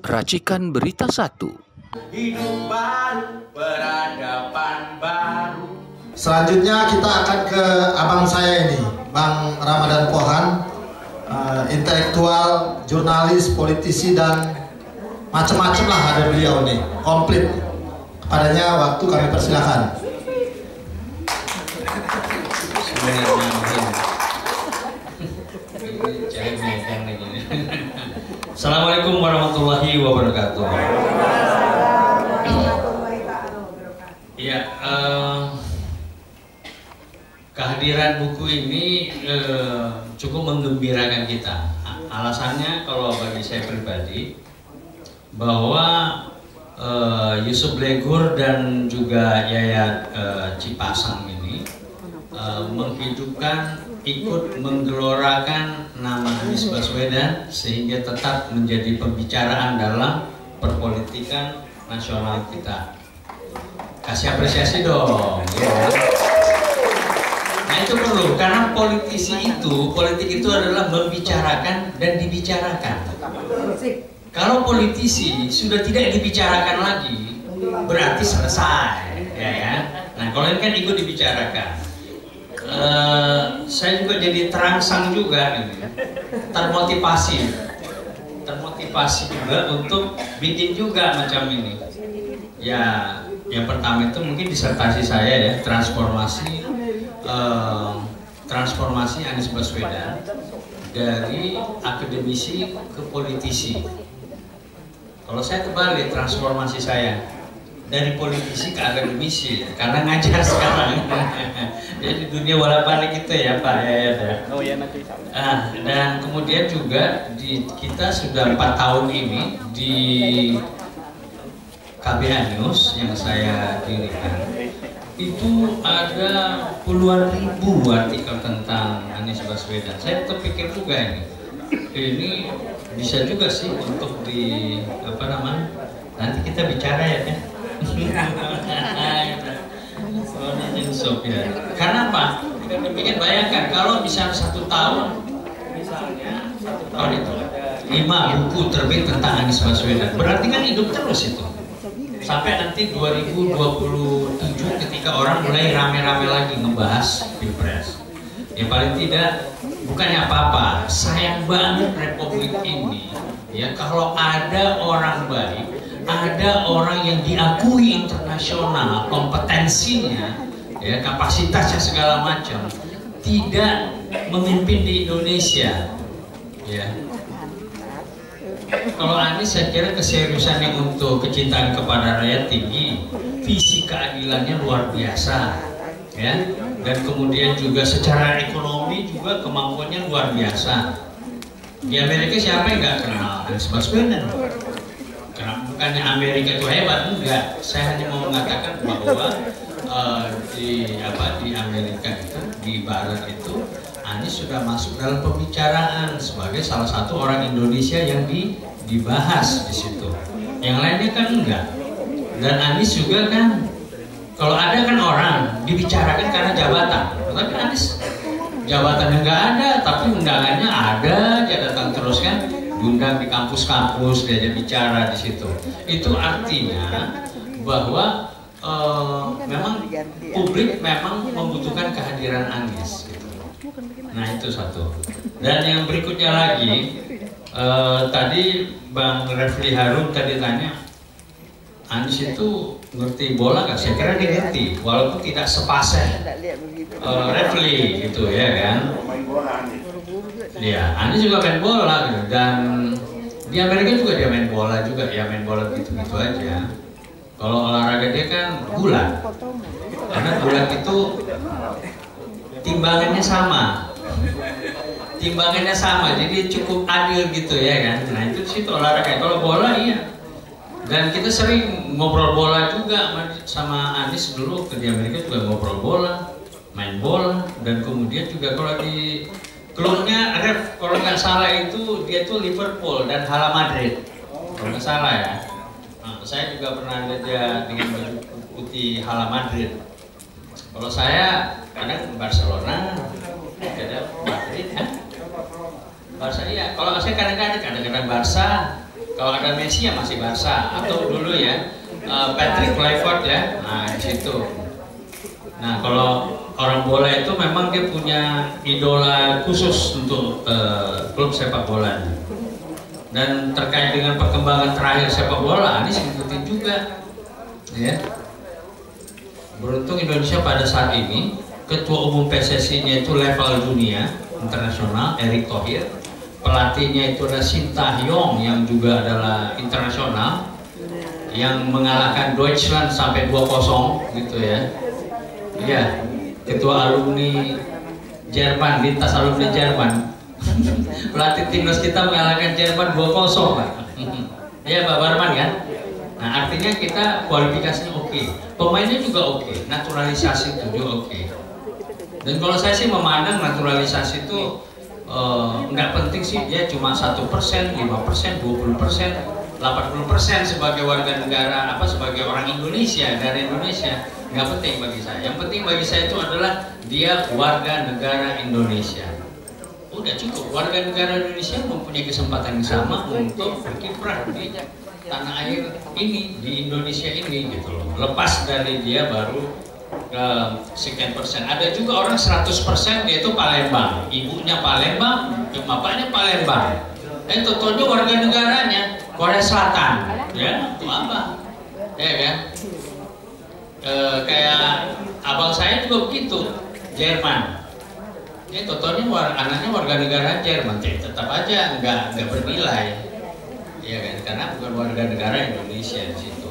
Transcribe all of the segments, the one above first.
Racikan Berita 1. Hidup baru, peradaban baru. Selanjutnya kita akan ke abang saya ini, Bang Ramadan Pohan, intelektual, jurnalis, politisi, dan macam-macam lah ada beliau nih, komplit. Kepadanya waktu kami persilakan. Assalamualaikum warahmatullahi wabarakatuh. Ya, kehadiran buku ini cukup menggembirakan kita. Alasannya kalau bagi saya pribadi bahwa Yusuf Blegur dan juga Yayat Cipasang ini menghidupkan, ikut menggelorakan nama Anies Baswedan sehingga tetap menjadi pembicaraan dalam perpolitikan nasional kita. Kasih apresiasi dong, ya. Nah itu perlu, karena politik itu adalah membicarakan dan dibicarakan. Kalau politisi sudah tidak dibicarakan lagi, berarti selesai, ya ya. Nah kalau ini kan ikut dibicarakan. Saya juga jadi terangsang juga, termotivasi juga untuk bikin juga macam ini. Ya, yang pertama itu mungkin disertasi saya ya, transformasi Anies Baswedan dari akademisi ke politisi. Kalau saya kebalik, transformasi saya dari politisi ke akademisi karena ngajar sekarang. Jadi dunia bolak-balik itu ya Pak ya. Oh ya nanti. Dan kemudian juga kita sudah 4 tahun ini di KBA News yang saya dirikan itu ada puluhan ribu artikel tentang Anies Baswedan. Saya terpikir juga ini bisa juga sih untuk nanti kita bicara ya kan. Karena apa? Kita berpikir, bayangkan kalau misalnya 1 tahun itu 5 buku terbit tentang Anies Baswedan, berarti kan hidup terus itu sampai nanti 2027 ketika orang mulai rame-rame lagi ngebahas Pilpres. Ya paling tidak bukannya apa-apa, sayang banget Republik ini ya kalau ada orang baik, ada orang yang diakui internasional kompetensinya, ya kapasitasnya segala macam, tidak memimpin di Indonesia. Ya, kalau Anies saya kira keseriusannya untuk kecintaan kepada rakyat tinggi, visi keadilannya luar biasa, ya, dan kemudian juga secara ekonomi juga kemampuannya luar biasa. Di Amerika siapa yang nggak kenal Anies Baswedan? Bukannya Amerika itu hebat, enggak. Saya hanya mau mengatakan bahwa di Amerika itu, di Barat itu, Anies sudah masuk dalam pembicaraan sebagai salah satu orang Indonesia yang dibahas di situ. Yang lainnya kan enggak. Dan Anies juga kan, kalau ada kan orang dibicarakan karena jabatan, tapi Anies jabatannya enggak ada, tapi undangannya ada, dia datang terus kan. Diundang di kampus-kampus, diajak bicara di situ. Itu artinya bahwa memang publik memang membutuhkan kehadiran Anies. Gitu. Nah itu satu. Dan yang berikutnya lagi, tadi Bang Refli Harun tadi tanya, Anies itu ngerti bola nggak? Saya kira dia ngerti, walaupun tidak sepaseh Refli gitu ya kan. Ya, Anies juga main bola gitu. Dan di Amerika juga dia main bola juga, ya main bola gitu-gitu aja. Kalau olahraga dia kan gulat, karena gulat itu timbangannya sama, jadi cukup adil gitu ya kan. Nah itu situ olahraga. Kalau bola iya. Dan kita sering ngobrol bola juga sama Anies dulu di Amerika juga ngobrol bola, main bola, dan kemudian juga kalau di klubnya Ref, kalau nggak salah itu dia tuh Liverpool dan Hala Madrid, kalau nggak salah ya. Nah, saya juga pernah lihat dia dengan baju putih Hala Madrid. Kalau saya kadang Barcelona, kadang Madrid, Barca iya. Kalau saya kadang-kadang Barca, Kalau ada Messi ya masih Barca, atau dulu ya Patrick Kluivert ya, nah di situ. Nah kalau orang bola itu memang dia punya idola khusus untuk klub sepak bola. Dan terkait dengan perkembangan terakhir sepak bola, Anies ngikutin juga, ya. Beruntung Indonesia pada saat ini ketua umum PSSI-nya itu level dunia internasional, Erick Thohir. Pelatihnya itu ada Sintayong yang juga adalah internasional, yang mengalahkan Deutschland sampai 2-0 gitu ya. Iya, ketua alumni Jerman, lintas alumni Jerman. Pelatih timnas kita mengalahkan Jerman 2-0 Pak. Iya Pak Barman kan? Nah artinya kita kualifikasinya oke, pemainnya juga oke, naturalisasi itu juga oke. Dan kalau saya sih memandang naturalisasi itu nggak penting sih, dia cuma 1%, 5%, 20%, 80% sebagai warga negara, sebagai orang Indonesia, dari Indonesia, nggak penting bagi saya. Yang penting bagi saya itu adalah dia warga negara Indonesia. Udah cukup, warga negara Indonesia mempunyai kesempatan yang sama untuk berkiprah di tanah air ini, di Indonesia ini gitu loh. Lepas dari dia baru sekian persen. Ada juga orang 100% dia itu Palembang, ibunya Palembang, bapaknya Palembang. Totonya warga negaranya Korea Selatan, ya itu apa? Ya kan? Kayak abang saya juga begitu, Jerman. Totonya anaknya warga negara Jerman, tetap aja nggak bernilai, ya kan? Karena bukan warga negara Indonesia di situ.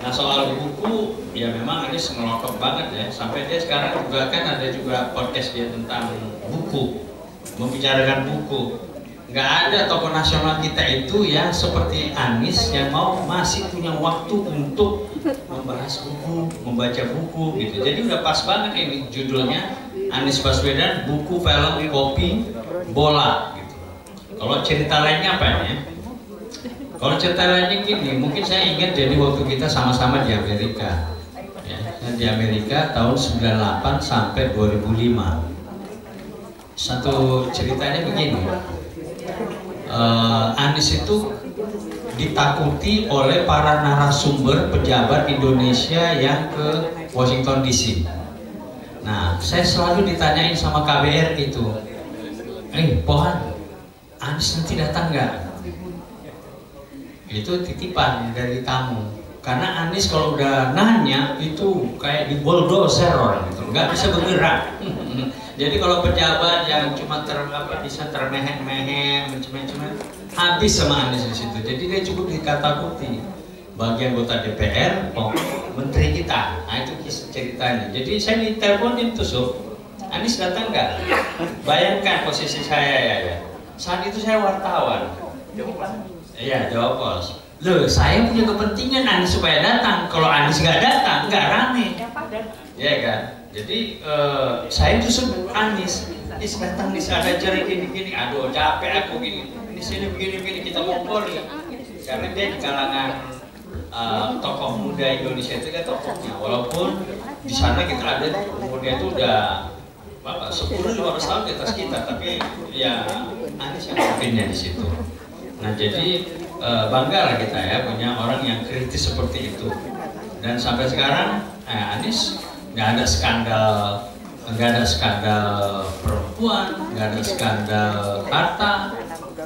Nah soal buku, ya memang Anies ngelokok banget ya, sampai dia sekarang juga kan ada juga podcast dia tentang buku, membicarakan buku. Nggak ada tokoh nasional kita itu yang seperti Anies yang masih punya waktu untuk membahas buku, membaca buku gitu. Jadi udah pas banget ini judulnya, Anies Baswedan, buku, film, kopi, bola gitu. Kalau cerita lainnya apa ya? Kalau cerita lainnya gini, mungkin saya ingat jadi waktu kita sama-sama di Amerika, ya, di Amerika tahun 98 sampai 2005. Satu ceritanya begini, Anies itu ditakuti oleh para narasumber pejabat Indonesia yang ke Washington DC. Nah, saya selalu ditanyain sama KBR itu, Pohan, Anies nanti datang nggak? Itu titipan dari tamu. Karena Anies kalau udah nanya itu kayak di bulldozer orang gitu, nggak bisa bergerak. Jadi kalau pejabat yang cuma bisa termehem-mehem, macam-macam, habis sama Anies di situ. Jadi dia cukup dikatakuti. Bagi anggota DPR, menteri kita. Nah itu ceritanya. Jadi saya diteleponin tuh, Sob, Anies datang nggak? Bayangkan posisi saya ya. Saat itu saya wartawan. Iya, jawab pos. Loh, saya punya kepentingan Anies supaya datang. Kalau Anies nggak datang, nggak rame. Ya kan? Jadi saya justru Anies datang nih, ada acara gini-gini. Aduh, capek aku gini. Di sini begini-begini kita ngobrol. Karena dia di kalangan tokoh muda Indonesia itu kan tokohnya. Walaupun di sana kita ada umurnya itu udah 10-15 tahun di atas kita, tapi ya Anies yang mungkinnya di situ. Nah jadi bangga lah kita ya punya orang yang kritis seperti itu. Dan sampai sekarang Anies nggak ada skandal perempuan, nggak ada skandal harta,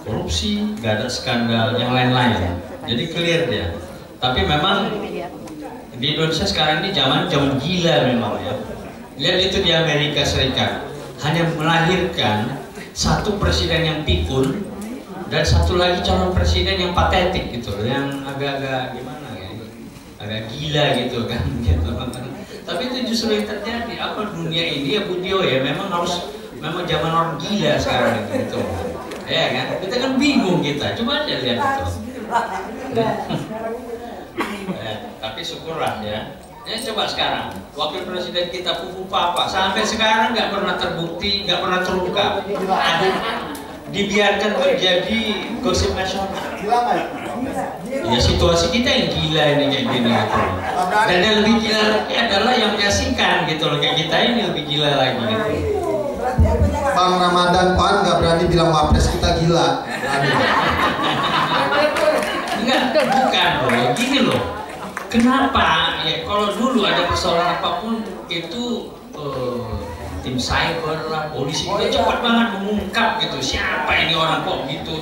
korupsi, nggak ada skandal yang lain-lain. Jadi clear dia. Tapi memang di Indonesia sekarang ini zaman gila memang ya. Lihat itu di Amerika Serikat, hanya melahirkan satu presiden yang pikun dan satu lagi calon presiden yang patetik gitu, yang agak-agak gimana ya, agak gila gitu kan gitu. Tapi itu justru yang terjadi. Apa dunia ini ya Budio ya, memang zaman orang gila sekarang gitu. Ya kan, kita kan bingung kita. Coba aja lihat itu. Tapi syukurlah ya. Coba sekarang, wakil presiden kita Pupu Papa sampai sekarang nggak pernah terbukti, nggak pernah terungkap. Dibiarkan terjadi gosip nasional. Ya situasi kita yang gila ini kayak gini gitu. Dan yang lebih gila lagi adalah yang menyaksikan gitu loh, kayak kita ini lebih gila lagi gitu. Bang Ramadan Pan nggak berani bilang wapres kita gila. Kenapa? Ya kalau dulu ada persoalan apapun itu tim cyber lah, polisi kita cepat banget mengungkap gitu. Siapa ini orang kok gitu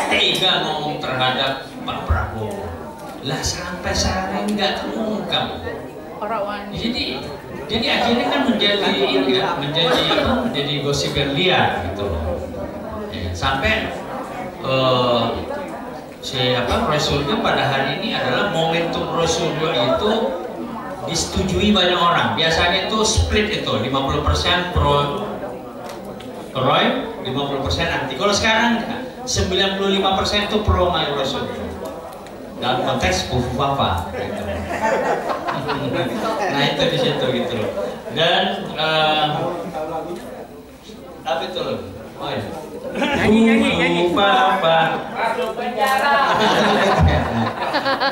tega ngomong terhadap Pak Prabowo. Lah sampai sekarang nggak terungkap. Jadi akhirnya kan menjadi ini ya, menjadi gosip yang liar gitu. Ya, sampai Roy Suryo pada hari ini adalah momentum Roy Suryo itu disetujui banyak orang. Biasanya itu split itu 50% pro Roy, 50% anti. Kalau sekarang 95% itu pro Roy Suryo. Dalam konteks Fufufafa. Gitu. Nah itu di situ gitu loh. Dan apa itu loh? Oh ya. Nyanyi. Fufufafa. Masuk penjara.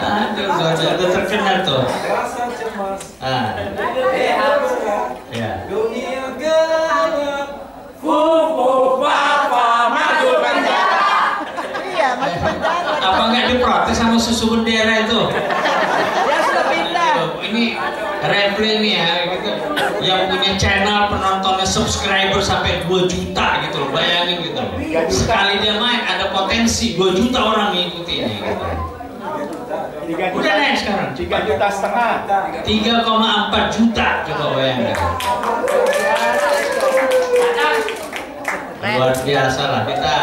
Aduh, terkenal tuh. Ya. Dunia gelap. Fufufafa masuk penjara. Iya, masuk penjara. Apa nggak diprotes sama susu bendera itu? Ya sudah pindah. Ini replay nih ya, gitu. Yang punya channel penontonnya subscriber sampai 2 juta gitu loh, bayangin gitu. Sekali dia main ada potensi 2 juta orang mengikuti ini. Gitu. Udah naik sekarang. 3,5 juta. 3,4 juta coba bayangin. Luar biasa lah, kita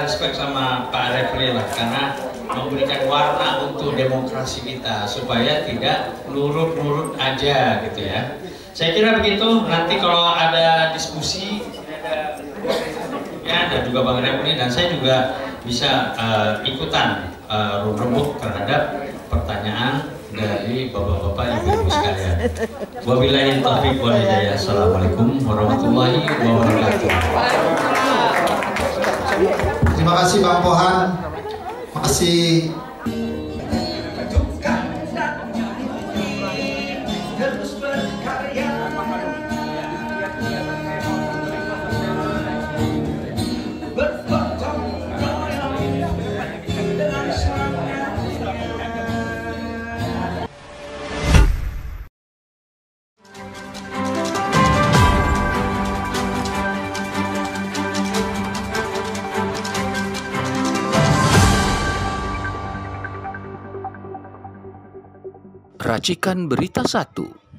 respect sama Pak Refli lah karena memberikan warna untuk demokrasi kita supaya tidak nurut-nurut aja gitu ya. Saya kira begitu. Nanti kalau ada diskusi ya, dan juga Bang Refli dan saya juga bisa ikutan rembuk terhadap pertanyaan dari bapak-bapak ibu-ibu sekalian. Wabillahi taufiq wal hidayah. Assalamualaikum warahmatullahi wabarakatuh. Terima kasih Bang Pohan. Makasih. Racikan Berita 1.